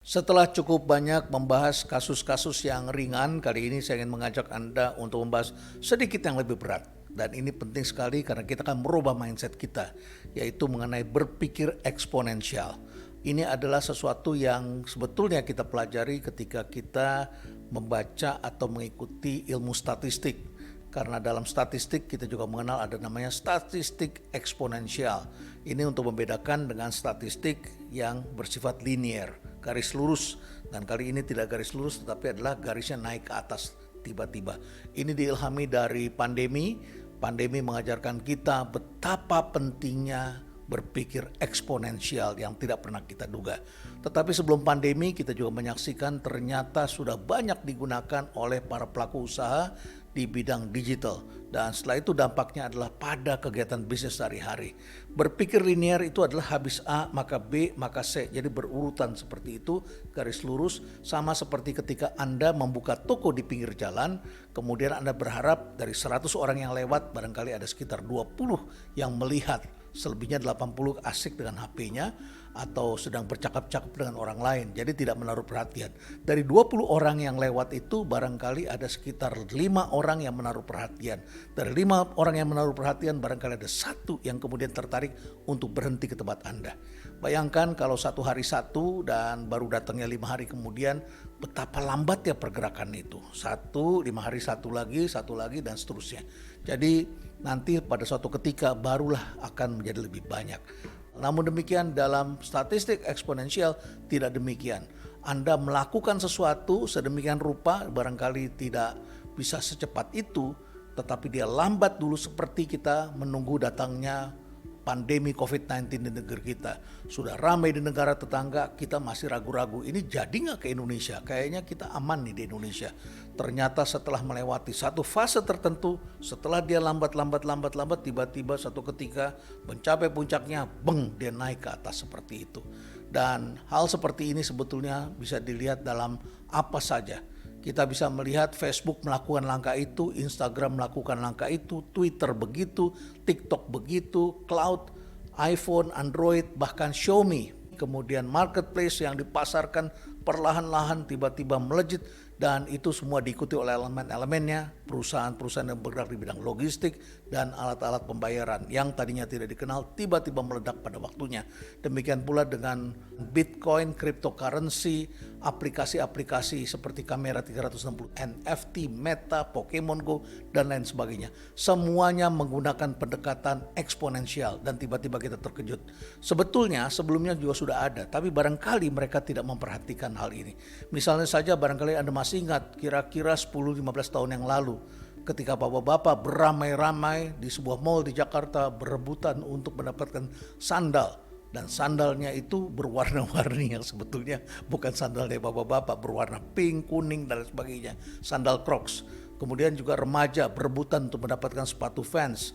Setelah cukup banyak membahas kasus-kasus yang ringan, kali ini saya ingin mengajak Anda untuk membahas sedikit yang lebih berat. Dan ini penting sekali karena kita akan merubah mindset kita, yaitu mengenai berpikir eksponensial. Ini adalah sesuatu yang sebetulnya kita pelajari ketika kita membaca atau mengikuti ilmu statistik. Karena dalam statistik kita juga mengenal ada namanya statistik eksponensial. Ini untuk membedakan dengan statistik yang bersifat linear, garis lurus. Dan kali ini tidak garis lurus tetapi adalah garisnya naik ke atas tiba-tiba. Ini diilhami dari pandemi. Pandemi mengajarkan kita betapa pentingnya berpikir eksponensial yang tidak pernah kita duga. Tetapi sebelum pandemi kita juga menyaksikan ternyata sudah banyak digunakan oleh para pelaku usaha di bidang digital. Dan setelah itu dampaknya adalah pada kegiatan bisnis sehari-hari. Berpikir linear itu adalah habis A maka B maka C. Jadi berurutan seperti itu, garis lurus, sama seperti ketika Anda membuka toko di pinggir jalan, kemudian Anda berharap dari 100 orang yang lewat barangkali ada sekitar 20 yang melihat. Selebihnya 80 asik dengan HP-nya atau sedang bercakap-cakap dengan orang lain, jadi tidak menaruh perhatian. Dari 20 orang yang lewat itu barangkali ada sekitar 5 orang yang menaruh perhatian. Dari 5 orang yang menaruh perhatian barangkali ada 1 yang kemudian tertarik untuk berhenti ke tempat Anda. Bayangkan kalau 1 hari 1 dan baru datangnya 5 hari kemudian, betapa lambatnya pergerakan itu. 1, 5 hari 1 lagi dan seterusnya. Jadi nanti pada suatu ketika barulah akan menjadi lebih banyak. Namun demikian dalam statistik eksponensial tidak demikian. Anda melakukan sesuatu sedemikian rupa barangkali tidak bisa secepat itu, tetapi dia lambat dulu seperti kita menunggu datangnya pandemi COVID-19 di negeri kita. Sudah ramai di negara tetangga, kita masih ragu-ragu. Ini jadi nggak ke Indonesia? Kayaknya kita aman nih di Indonesia. Ternyata setelah melewati satu fase tertentu, setelah dia lambat, tiba-tiba satu ketika mencapai puncaknya, beng, dia naik ke atas seperti itu. Dan hal seperti ini sebetulnya bisa dilihat dalam apa saja. Kita bisa melihat Facebook melakukan langkah itu, Instagram melakukan langkah itu, Twitter begitu, TikTok begitu, Cloud, iPhone, Android, bahkan Xiaomi. Kemudian marketplace yang dipasarkan perlahan-lahan tiba-tiba melejit dan itu semua diikuti oleh elemen-elemennya, perusahaan-perusahaan yang bergerak di bidang logistik dan alat-alat pembayaran yang tadinya tidak dikenal tiba-tiba meledak pada waktunya. Demikian pula dengan Bitcoin, cryptocurrency, aplikasi-aplikasi seperti kamera 360, NFT, Meta, Pokemon Go, dan lain sebagainya. Semuanya menggunakan pendekatan eksponensial dan tiba-tiba kita terkejut. Sebetulnya sebelumnya juga sudah ada, tapi barangkali mereka tidak memperhatikan hal ini. Misalnya saja barangkali Anda masih ingat kira-kira 10-15 tahun yang lalu ketika bapak-bapak beramai-ramai di sebuah mall di Jakarta berebutan untuk mendapatkan sandal. Dan sandalnya itu berwarna-warni yang sebetulnya bukan sandalnya bapak-bapak, berwarna pink, kuning, dan sebagainya. Sandal Crocs. Kemudian juga remaja berebutan untuk mendapatkan sepatu Vans,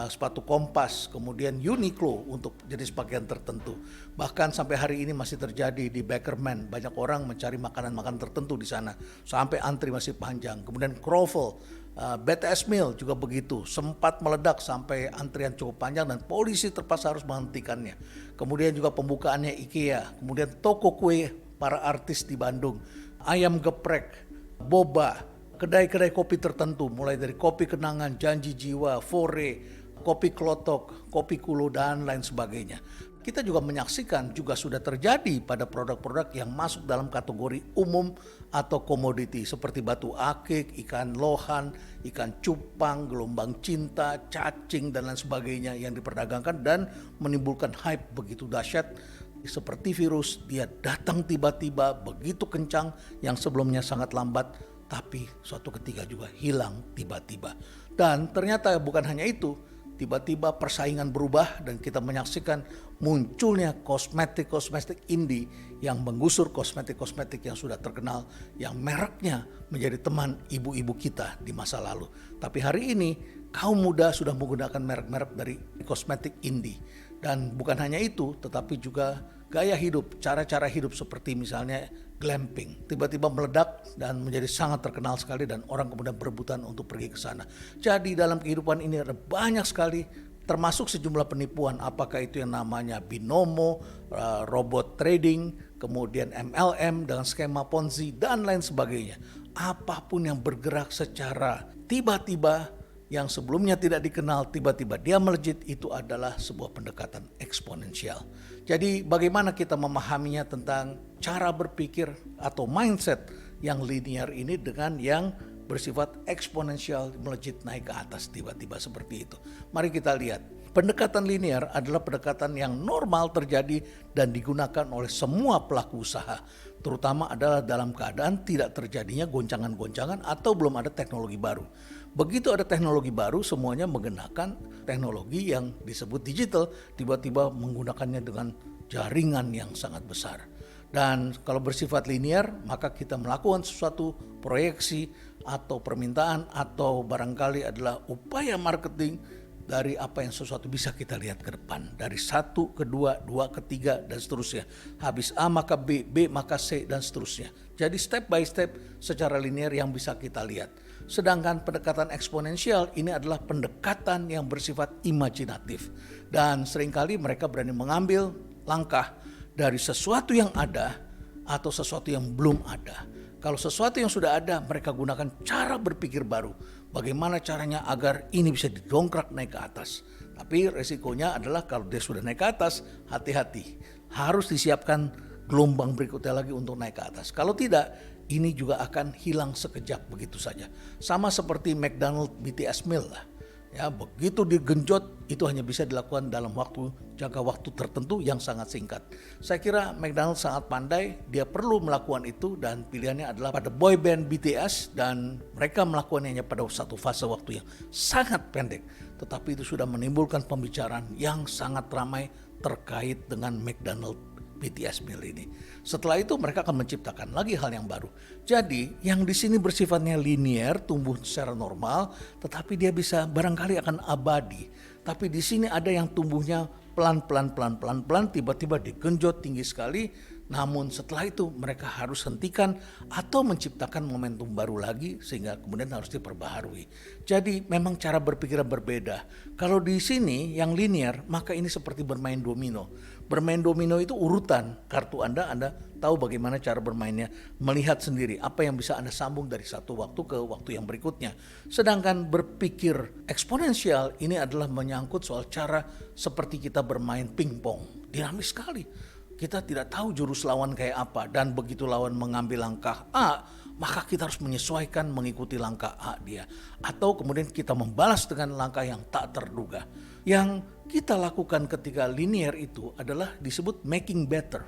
sepatu Kompas, kemudian Uniqlo untuk jenis pakaian tertentu. Bahkan sampai hari ini masih terjadi di Beckerman, banyak orang mencari makanan-makanan tertentu di sana, sampai antri masih panjang. Kemudian Krovel, BTS Meal juga begitu, sempat meledak sampai antrian cukup panjang dan polisi terpaksa harus menghentikannya. Kemudian juga pembukaannya IKEA, kemudian toko kue para artis di Bandung, ayam geprek, boba, kedai-kedai kopi tertentu mulai dari kopi kenangan, janji jiwa, fore, kopi klotok, kopi kulo dan lain sebagainya. Kita juga menyaksikan juga sudah terjadi pada produk-produk yang masuk dalam kategori umum atau komoditi seperti batu akik, ikan lohan, ikan cupang, gelombang cinta, cacing dan lain sebagainya yang diperdagangkan dan menimbulkan hype begitu dahsyat. Seperti virus, dia datang tiba-tiba begitu kencang yang sebelumnya sangat lambat, tapi suatu ketika juga hilang tiba-tiba. Dan ternyata bukan hanya itu, tiba-tiba persaingan berubah dan kita menyaksikan munculnya kosmetik indie yang menggusur kosmetik yang sudah terkenal, yang mereknya menjadi teman ibu-ibu kita di masa lalu. Tapi hari ini kaum muda sudah menggunakan merek-merek dari kosmetik indie. Dan bukan hanya itu, tetapi juga gaya hidup, cara-cara hidup seperti misalnya glamping tiba-tiba meledak dan menjadi sangat terkenal sekali dan orang kemudian berebutan untuk pergi ke sana. Jadi dalam kehidupan ini ada banyak sekali termasuk sejumlah penipuan, apakah itu yang namanya binomo, robot trading, kemudian MLM dengan skema Ponzi dan lain sebagainya. Apapun yang bergerak secara tiba-tiba yang sebelumnya tidak dikenal, tiba-tiba dia melejit, itu adalah sebuah pendekatan eksponensial. Jadi bagaimana kita memahaminya tentang cara berpikir atau mindset yang linear ini dengan yang bersifat eksponensial, melejit naik ke atas tiba-tiba seperti itu. Mari kita lihat. Pendekatan linear adalah pendekatan yang normal terjadi dan digunakan oleh semua pelaku usaha, terutama adalah dalam keadaan tidak terjadinya goncangan-goncangan atau belum ada teknologi baru. Begitu ada teknologi baru, semuanya menggunakan teknologi yang disebut digital, tiba-tiba menggunakannya dengan jaringan yang sangat besar. Dan kalau bersifat linear, maka kita melakukan sesuatu proyeksi atau permintaan atau barangkali adalah upaya marketing dari apa yang sesuatu bisa kita lihat ke depan. Dari 1 ke 2, 2 ke 3 dan seterusnya. Habis A maka B, B maka C dan seterusnya. Jadi step by step secara linear yang bisa kita lihat. Sedangkan pendekatan eksponensial ini adalah pendekatan yang bersifat imajinatif. Dan seringkali mereka berani mengambil langkah dari sesuatu yang ada atau sesuatu yang belum ada. Kalau sesuatu yang sudah ada, mereka gunakan cara berpikir baru. Bagaimana caranya agar ini bisa didongkrak naik ke atas. Tapi resikonya adalah kalau dia sudah naik ke atas, hati-hati. Harus disiapkan gelombang berikutnya lagi untuk naik ke atas. Kalau tidak, ini juga akan hilang sekejap begitu saja. Sama seperti McDonald BTS Meal lah. Ya, begitu digenjot itu hanya bisa dilakukan dalam jangka waktu tertentu yang sangat singkat. Saya kira McDonald sangat pandai, dia perlu melakukan itu dan pilihannya adalah pada boy band BTS dan mereka melakukannya pada satu fase waktu yang sangat pendek. Tetapi itu sudah menimbulkan pembicaraan yang sangat ramai terkait dengan McDonald BTS Meal ini. Setelah itu mereka akan menciptakan lagi hal yang baru. Jadi yang di sini bersifatnya linear, tumbuh secara normal, tetapi dia bisa barangkali akan abadi. Tapi di sini ada yang tumbuhnya pelan-pelan, tiba-tiba digenjot tinggi sekali. Namun setelah itu mereka harus hentikan atau menciptakan momentum baru lagi sehingga kemudian harus diperbaharui. Jadi memang cara berpikir berbeda. Kalau di sini yang linear, maka ini seperti bermain domino. Bermain domino itu urutan kartu Anda tahu bagaimana cara bermainnya, melihat sendiri apa yang bisa Anda sambung dari satu waktu ke waktu yang berikutnya. Sedangkan berpikir eksponensial ini adalah menyangkut soal cara seperti kita bermain pingpong. Dinamis sekali. Kita tidak tahu jurus lawan kayak apa dan begitu lawan mengambil langkah A, maka kita harus menyesuaikan mengikuti langkah A dia. Atau kemudian kita membalas dengan langkah yang tak terduga. Yang kita lakukan ketika linear itu adalah disebut making better.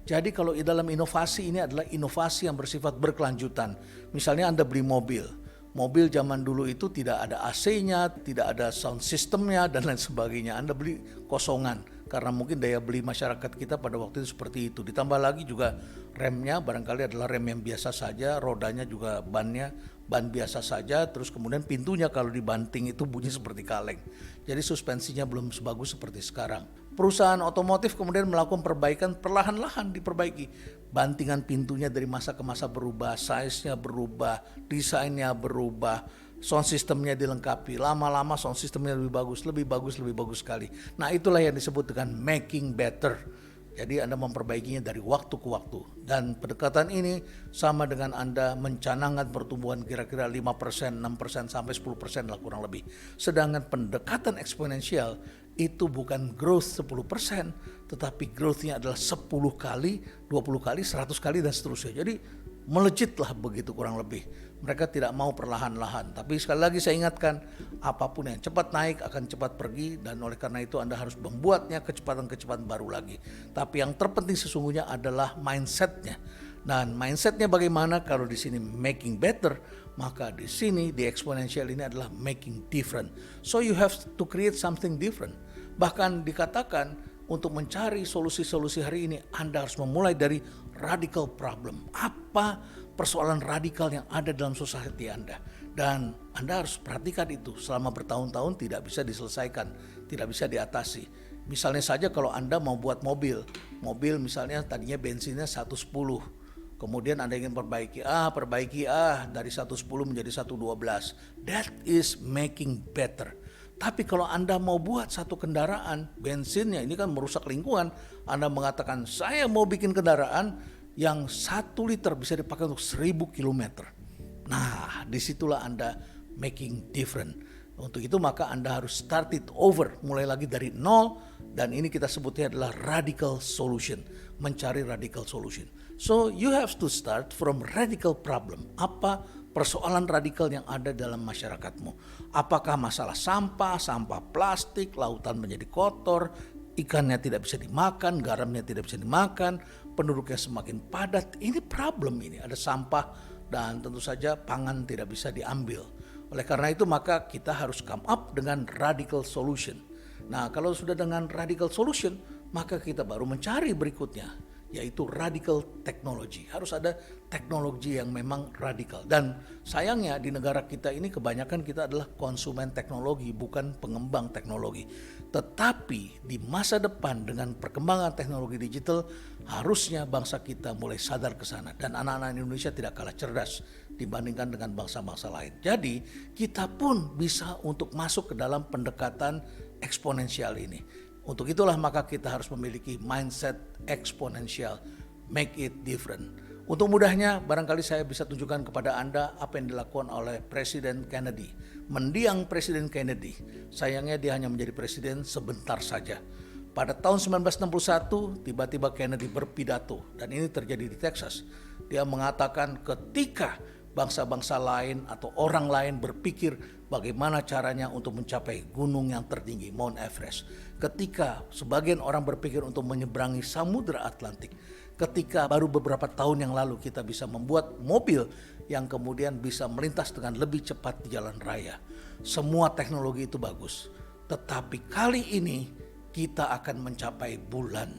Jadi kalau dalam inovasi ini adalah inovasi yang bersifat berkelanjutan. Misalnya Anda beli mobil. Mobil zaman dulu itu tidak ada AC-nya, tidak ada sound systemnya dan lain sebagainya. Anda beli kosongan. Karena mungkin daya beli masyarakat kita pada waktu itu seperti itu. Ditambah lagi juga remnya barangkali adalah rem yang biasa saja, rodanya juga ban biasa saja, terus kemudian pintunya kalau dibanting itu bunyi seperti kaleng. Jadi suspensinya belum sebagus seperti sekarang. Perusahaan otomotif kemudian melakukan perbaikan, perlahan-lahan diperbaiki. Bantingan pintunya dari masa ke masa berubah, size-nya berubah, desainnya berubah, sound systemnya dilengkapi. Lama-lama sound systemnya lebih bagus sekali. Nah itulah yang disebut dengan making better. Jadi Anda memperbaikinya dari waktu ke waktu. Dan pendekatan ini sama dengan Anda mencanangkan pertumbuhan kira-kira 5%, 6%, sampai 10% lah kurang lebih. Sedangkan pendekatan eksponensial itu bukan growth 10%, tetapi growth-nya adalah 10 kali, 20 kali, 100 kali dan seterusnya. Jadi melejitlah begitu kurang lebih. Mereka tidak mau perlahan-lahan. Tapi sekali lagi saya ingatkan, apapun yang cepat naik akan cepat pergi dan oleh karena itu Anda harus membuatnya kecepatan-kecepatan baru lagi. Tapi yang terpenting sesungguhnya adalah mindsetnya. Dan mindsetnya bagaimana? Kalau di sini making better, maka di sini di exponential ini adalah making different. So you have to create something different. Bahkan dikatakan untuk mencari solusi-solusi hari ini Anda harus memulai dari radical problem. Apa persoalan radikal yang ada dalam society Anda? Dan Anda harus perhatikan itu selama bertahun-tahun tidak bisa diselesaikan, tidak bisa diatasi. Misalnya saja kalau Anda mau buat mobil misalnya tadinya bensinnya 110. Kemudian Anda ingin perbaiki dari 110 menjadi 112. That is making better. Tapi kalau Anda mau buat satu kendaraan, bensinnya ini kan merusak lingkungan. Anda mengatakan, saya mau bikin kendaraan yang 1 liter bisa dipakai untuk 1.000 kilometer. Nah, disitulah Anda making different. Untuk itu maka Anda harus start it over, mulai lagi dari nol, dan ini kita sebutnya adalah radical solution, mencari radical solution. So you have to start from radical problem. Apa persoalan radikal yang ada dalam masyarakatmu? Apakah masalah sampah, sampah plastik, lautan menjadi kotor, ikannya tidak bisa dimakan, garamnya tidak bisa dimakan, penduduknya semakin padat. Ini problem ini, ada sampah dan tentu saja pangan tidak bisa diambil. Oleh karena itu maka kita harus come up dengan radical solution. Nah, kalau sudah dengan radical solution, maka kita baru mencari berikutnya, yaitu radical technology. Harus ada teknologi yang memang radikal. Dan sayangnya di negara kita ini kebanyakan kita adalah konsumen teknologi, bukan pengembang teknologi. Tetapi di masa depan dengan perkembangan teknologi digital, harusnya bangsa kita mulai sadar ke sana. Dan anak-anak Indonesia tidak kalah cerdas dibandingkan dengan bangsa-bangsa lain. Jadi kita pun bisa untuk masuk ke dalam pendekatan eksponensial ini. Untuk itulah maka kita harus memiliki mindset eksponensial, make it different. Untuk mudahnya barangkali saya bisa tunjukkan kepada Anda apa yang dilakukan oleh Presiden Kennedy. Mendiang Presiden Kennedy, sayangnya dia hanya menjadi presiden sebentar saja. Pada tahun 1961 tiba-tiba Kennedy berpidato, dan ini terjadi di Texas. Dia mengatakan ketika bangsa-bangsa lain atau orang lain berpikir bagaimana caranya untuk mencapai gunung yang tertinggi, Mount Everest. Ketika sebagian orang berpikir untuk menyeberangi Samudra Atlantik. Ketika baru beberapa tahun yang lalu kita bisa membuat mobil yang kemudian bisa melintas dengan lebih cepat di jalan raya. Semua teknologi itu bagus. Tetapi kali ini kita akan mencapai bulan.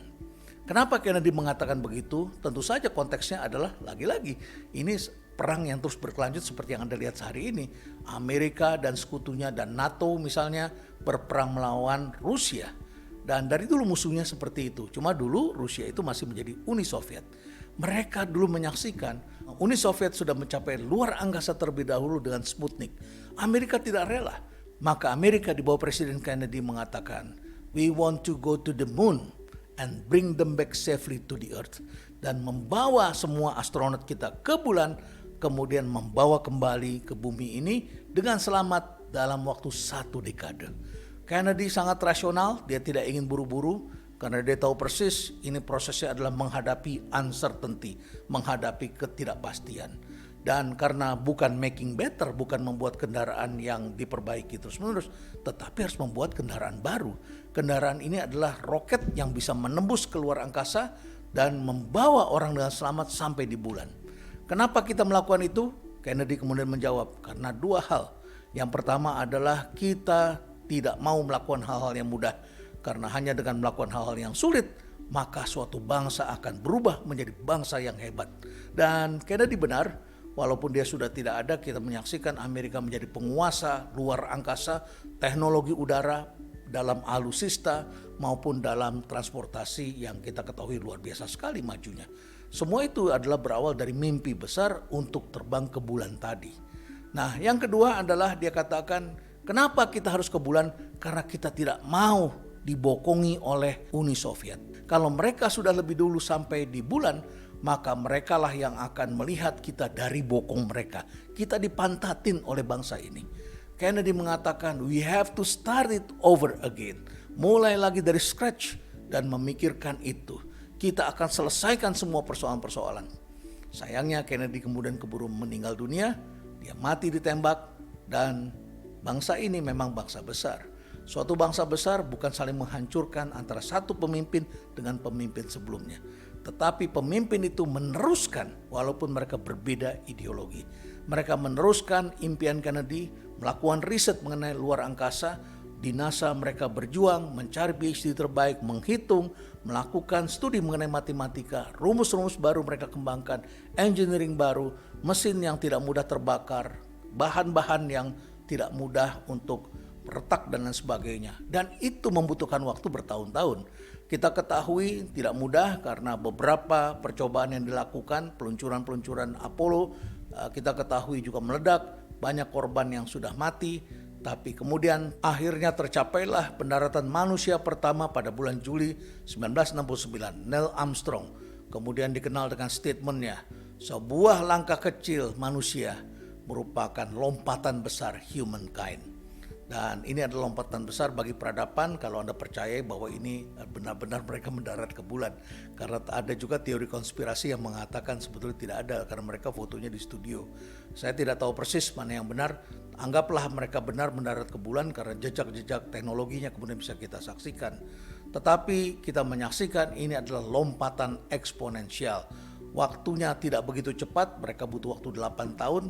Kenapa Kennedy mengatakan begitu? Tentu saja konteksnya adalah lagi-lagi ini perang yang terus berkelanjut seperti yang Anda lihat sehari ini. Amerika dan sekutunya dan NATO misalnya berperang melawan Rusia. Dan dari dulu musuhnya seperti itu. Cuma dulu Rusia itu masih menjadi Uni Soviet. Mereka dulu menyaksikan Uni Soviet sudah mencapai luar angkasa terlebih dahulu dengan Sputnik. Amerika tidak rela. Maka Amerika di bawah Presiden Kennedy mengatakan, we want to go to the moon and bring them back safely to the earth. Dan membawa semua astronot kita ke bulan, kemudian membawa kembali ke bumi ini dengan selamat dalam waktu 1 dekade. Kennedy sangat rasional, dia tidak ingin buru-buru karena dia tahu persis ini prosesnya adalah menghadapi uncertainty, menghadapi ketidakpastian. Dan karena bukan making better, bukan membuat kendaraan yang diperbaiki terus-menerus, tetapi harus membuat kendaraan baru. Kendaraan ini adalah roket yang bisa menembus ke luar angkasa dan membawa orang dengan selamat sampai di bulan. Kenapa kita melakukan itu? Kennedy kemudian menjawab, karena 2 hal. Yang pertama adalah kita tidak mau melakukan hal-hal yang mudah. Karena hanya dengan melakukan hal-hal yang sulit, maka suatu bangsa akan berubah menjadi bangsa yang hebat. Dan Kennedy benar, walaupun dia sudah tidak ada, kita menyaksikan Amerika menjadi penguasa luar angkasa, teknologi udara dalam alusista maupun dalam transportasi yang kita ketahui luar biasa sekali majunya. Semua itu adalah berawal dari mimpi besar untuk terbang ke bulan tadi. Nah, yang kedua adalah dia katakan, kenapa kita harus ke bulan? Karena kita tidak mau dibokongi oleh Uni Soviet. Kalau mereka sudah lebih dulu sampai di bulan, maka merekalah yang akan melihat kita dari bokong mereka. Kita dipantatin oleh bangsa ini. Kennedy mengatakan, we have to start it over again. Mulai lagi dari scratch dan memikirkan itu. Kita akan selesaikan semua persoalan-persoalan. Sayangnya Kennedy kemudian keburu meninggal dunia. Dia mati ditembak dan bangsa ini memang bangsa besar. Suatu bangsa besar bukan saling menghancurkan antara satu pemimpin dengan pemimpin sebelumnya. Tetapi pemimpin itu meneruskan walaupun mereka berbeda ideologi. Mereka meneruskan impian Kennedy, melakukan riset mengenai luar angkasa. Di NASA mereka berjuang mencari PhD terbaik, menghitung, melakukan studi mengenai matematika, rumus-rumus baru mereka kembangkan, engineering baru, mesin yang tidak mudah terbakar, bahan-bahan yang tidak mudah untuk retak dan lain sebagainya. Dan itu membutuhkan waktu bertahun-tahun. Kita ketahui tidak mudah karena beberapa percobaan yang dilakukan, peluncuran-peluncuran Apollo, kita ketahui juga meledak, banyak korban yang sudah mati. Tapi kemudian akhirnya tercapailah pendaratan manusia pertama pada bulan Juli 1969, Neil Armstrong. Kemudian dikenal dengan statementnya, sebuah langkah kecil manusia merupakan lompatan besar humankind. Dan ini adalah lompatan besar bagi peradaban kalau Anda percaya bahwa ini benar-benar mereka mendarat ke bulan. Karena ada juga teori konspirasi yang mengatakan sebetulnya tidak ada karena mereka fotonya di studio. Saya tidak tahu persis mana yang benar. Anggaplah mereka benar mendarat ke bulan karena jejak-jejak teknologinya kemudian bisa kita saksikan. Tetapi kita menyaksikan ini adalah lompatan eksponensial. Waktunya tidak begitu cepat, mereka butuh waktu 8 tahun.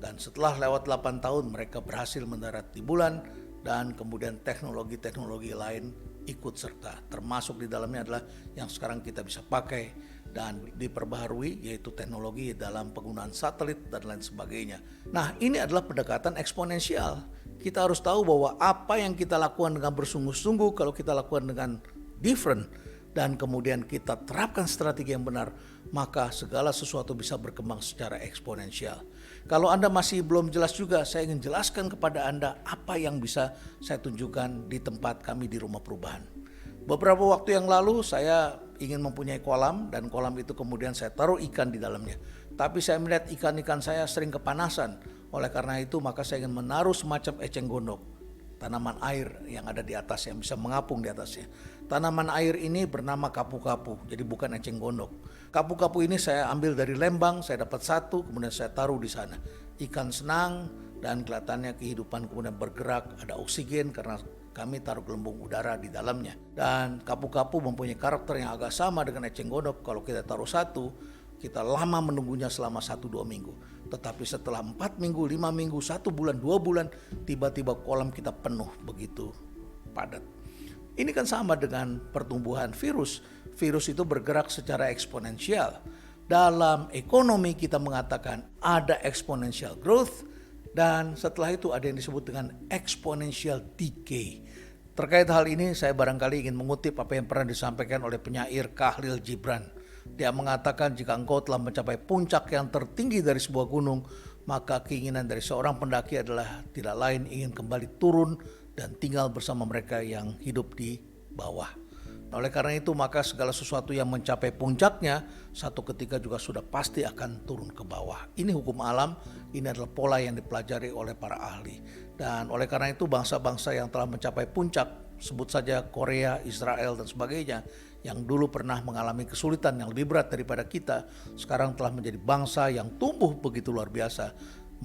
Dan setelah lewat 8 tahun mereka berhasil mendarat di bulan dan kemudian teknologi-teknologi lain ikut serta. Termasuk di dalamnya adalah yang sekarang kita bisa pakai dan diperbaharui yaitu teknologi dalam penggunaan satelit dan lain sebagainya. Nah, ini adalah pendekatan eksponensial. Kita harus tahu bahwa apa yang kita lakukan dengan bersungguh-sungguh kalau kita lakukan dengan different dan kemudian kita terapkan strategi yang benar, maka segala sesuatu bisa berkembang secara eksponensial. Kalau Anda masih belum jelas juga, saya ingin jelaskan kepada Anda apa yang bisa saya tunjukkan di tempat kami di Rumah Perubahan. Beberapa waktu yang lalu saya ingin mempunyai kolam dan kolam itu kemudian saya taruh ikan di dalamnya. Tapi saya melihat ikan-ikan saya sering kepanasan. Oleh karena itu maka saya ingin menaruh semacam eceng gondok, tanaman air yang ada di atas yang bisa mengapung di atasnya. Tanaman air ini bernama kapu-kapu, jadi bukan eceng gondok. Kapu-kapu ini saya ambil dari Lembang, saya dapat satu, kemudian saya taruh di sana. Ikan senang dan kelihatannya kehidupan kemudian bergerak, ada oksigen karena kami taruh gelembung udara di dalamnya. Dan kapu-kapu mempunyai karakter yang agak sama dengan eceng gondok. Kalau kita taruh satu, kita lama menunggunya selama 1-2 minggu. Tetapi setelah 4 minggu, 5 minggu, 1 bulan, 2 bulan, tiba-tiba kolam kita penuh begitu padat. Ini kan sama dengan pertumbuhan virus. Virus itu bergerak secara eksponensial. Dalam ekonomi kita mengatakan ada exponential growth dan setelah itu ada yang disebut dengan exponential decay. Terkait hal ini saya barangkali ingin mengutip apa yang pernah disampaikan oleh penyair Khalil Gibran. Dia mengatakan jika engkau telah mencapai puncak yang tertinggi dari sebuah gunung, maka keinginan dari seorang pendaki adalah tidak lain ingin kembali turun dan tinggal bersama mereka yang hidup di bawah. Oleh karena itu maka segala sesuatu yang mencapai puncaknya satu ketika juga sudah pasti akan turun ke bawah. Ini hukum alam, ini adalah pola yang dipelajari oleh para ahli. Dan oleh karena itu bangsa-bangsa yang telah mencapai puncak, sebut saja Korea, Israel dan sebagainya, yang dulu pernah mengalami kesulitan yang lebih berat daripada kita, sekarang telah menjadi bangsa yang tumbuh begitu luar biasa,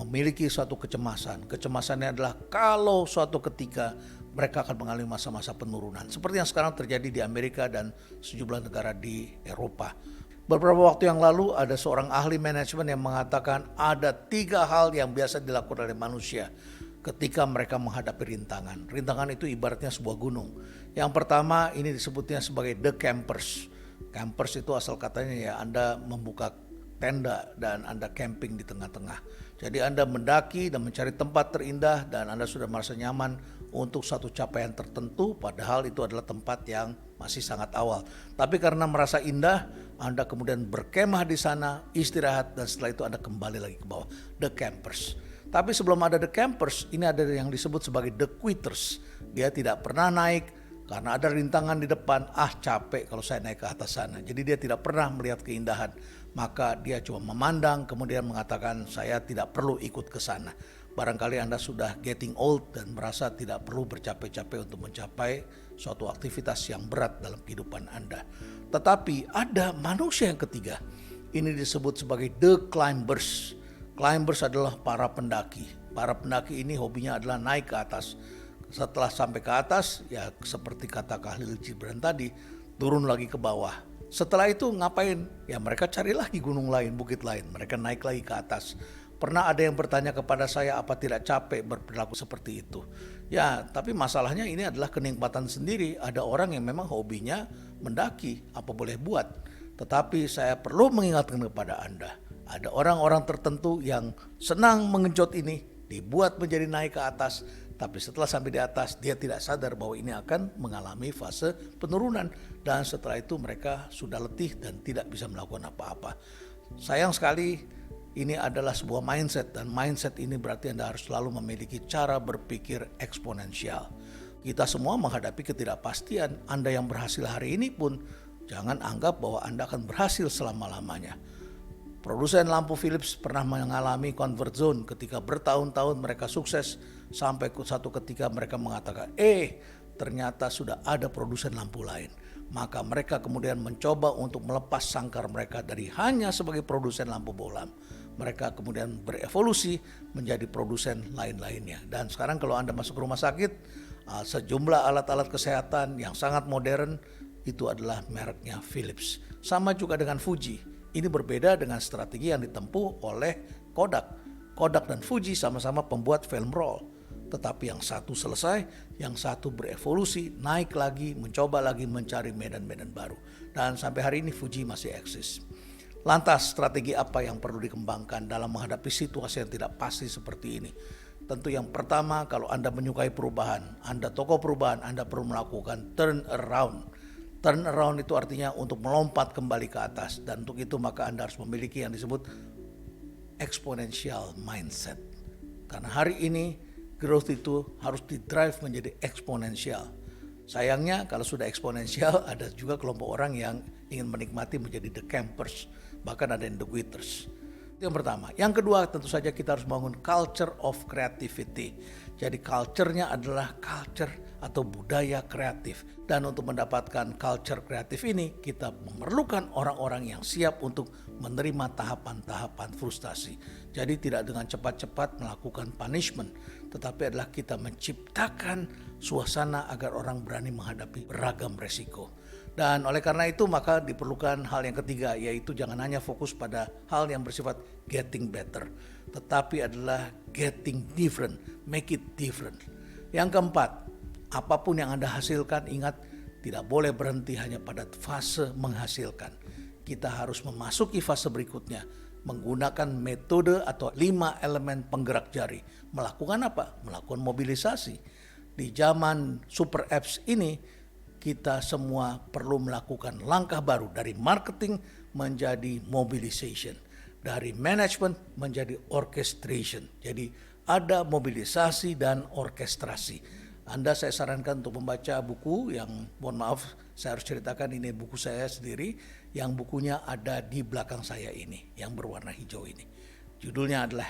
memiliki suatu kecemasan. Kecemasannya adalah kalau suatu ketika mereka akan mengalami masa-masa penurunan. Seperti yang sekarang terjadi di Amerika dan sejumlah negara di Eropa. Beberapa waktu yang lalu ada seorang ahli manajemen yang mengatakan ada 3 hal yang biasa dilakukan oleh manusia ketika mereka menghadapi rintangan. Rintangan itu ibaratnya sebuah gunung. Yang pertama ini disebutnya sebagai the campers. Campers itu asal katanya ya Anda membuka tenda dan Anda camping di tengah-tengah. Jadi Anda mendaki dan mencari tempat terindah dan Anda sudah merasa nyaman untuk satu capaian tertentu, padahal itu adalah tempat yang masih sangat awal. Tapi karena merasa indah, Anda kemudian berkemah di sana, istirahat, dan setelah itu Anda kembali lagi ke bawah. The campers. Tapi sebelum ada the campers, ini ada yang disebut sebagai the quitters. Dia tidak pernah naik karena ada rintangan di depan. Capek kalau saya naik ke atas sana. Jadi dia tidak pernah melihat keindahan. Maka dia cuma memandang kemudian mengatakan saya tidak perlu ikut ke sana. Barangkali Anda sudah getting old dan merasa tidak perlu bercapek-capek untuk mencapai suatu aktivitas yang berat dalam kehidupan Anda. Tetapi ada manusia yang ketiga. Ini disebut sebagai the climbers. Climbers adalah para pendaki. Para pendaki ini hobinya adalah naik ke atas. Setelah sampai ke atas, ya seperti kata Khalil Gibran tadi, turun lagi ke bawah. Setelah itu ngapain? Ya mereka cari lagi gunung lain, bukit lain. Mereka naik lagi ke atas. Pernah ada yang bertanya kepada saya apa tidak capek berperilaku seperti itu. Ya tapi masalahnya ini adalah kenikmatan sendiri. Ada orang yang memang hobinya mendaki, apa boleh buat. Tetapi saya perlu mengingatkan kepada Anda. Ada orang-orang tertentu yang senang mengenjot ini, dibuat menjadi naik ke atas. Tapi setelah sampai di atas dia tidak sadar bahwa ini akan mengalami fase penurunan. Dan setelah itu mereka sudah letih dan tidak bisa melakukan apa-apa. Sayang sekali Ini adalah sebuah mindset, dan mindset ini berarti Anda harus selalu memiliki cara berpikir eksponensial. Kita semua menghadapi ketidakpastian. Anda yang berhasil hari ini pun jangan anggap bahwa Anda akan berhasil selama-lamanya. Produsen lampu Philips pernah mengalami convert zone ketika bertahun-tahun mereka sukses, sampai satu ketika mereka mengatakan, ternyata sudah ada produsen lampu lain. Maka mereka kemudian mencoba untuk melepas sangkar mereka dari hanya sebagai produsen lampu bohlam. Mereka kemudian berevolusi menjadi produsen lain-lainnya. Dan sekarang kalau Anda masuk rumah sakit, sejumlah alat-alat kesehatan yang sangat modern itu adalah mereknya Philips. Sama juga dengan Fuji. Ini berbeda dengan strategi yang ditempuh oleh Kodak. Kodak dan Fuji sama-sama pembuat film roll. Tetapi yang satu selesai, yang satu berevolusi, naik lagi, mencoba lagi mencari medan-medan baru. Dan sampai hari ini Fuji masih eksis. Lantas strategi apa yang perlu dikembangkan dalam menghadapi situasi yang tidak pasti seperti ini? Tentu yang pertama, kalau Anda menyukai perubahan, Anda tokoh perubahan, Anda perlu melakukan turn around. Turn around itu artinya untuk melompat kembali ke atas. Dan untuk itu maka Anda harus memiliki yang disebut exponential mindset. Karena hari ini growth itu harus didrive menjadi eksponensial. Sayangnya kalau sudah eksponensial, ada juga kelompok orang yang ingin menikmati menjadi the campers, bahkan ada yang the quitters. Itu yang pertama. Yang kedua, tentu saja kita harus bangun culture of creativity. Jadi culture-nya adalah culture atau budaya kreatif. Dan untuk mendapatkan culture kreatif ini, kita memerlukan orang-orang yang siap untuk menerima tahapan-tahapan frustasi. Jadi tidak dengan cepat-cepat melakukan punishment, tetapi adalah kita menciptakan suasana agar orang berani menghadapi beragam resiko. Dan oleh karena itu maka diperlukan hal yang ketiga, yaitu jangan hanya fokus pada hal yang bersifat getting better, tetapi adalah getting different, make it different. Yang keempat, apapun yang Anda hasilkan, ingat tidak boleh berhenti hanya pada fase menghasilkan. Kita harus memasuki fase berikutnya menggunakan metode atau 5 elemen penggerak jari. Melakukan apa? Melakukan mobilisasi. Di zaman super apps ini, kita semua perlu melakukan langkah baru dari marketing menjadi mobilization, dari management menjadi orchestration. Jadi ada mobilisasi dan orkestrasi. Anda saya sarankan untuk membaca buku yang, mohon maaf saya harus ceritakan, ini buku saya sendiri yang bukunya ada di belakang saya ini, yang berwarna hijau ini. Judulnya adalah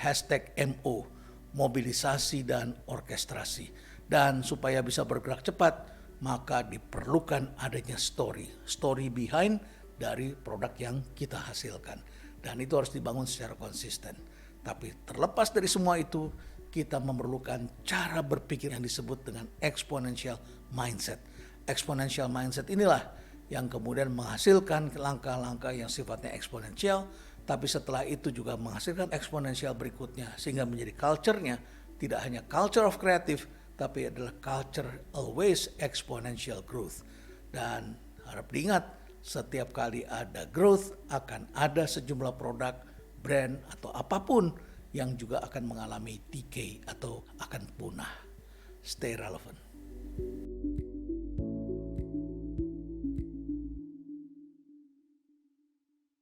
#MO, mobilisasi dan orkestrasi. Dan supaya bisa bergerak cepat, maka diperlukan adanya story behind dari produk yang kita hasilkan. Dan itu harus dibangun secara konsisten. Tapi terlepas dari semua itu, kita memerlukan cara berpikir yang disebut dengan exponential mindset. Exponential mindset inilah yang kemudian menghasilkan langkah-langkah yang sifatnya eksponensial, tapi setelah itu juga menghasilkan eksponensial berikutnya, sehingga menjadi culture-nya tidak hanya culture of creative, tapi adalah culture always exponential growth. Dan harap diingat, setiap kali ada growth akan ada sejumlah produk, brand atau apapun yang juga akan mengalami decay atau akan punah. Stay relevant.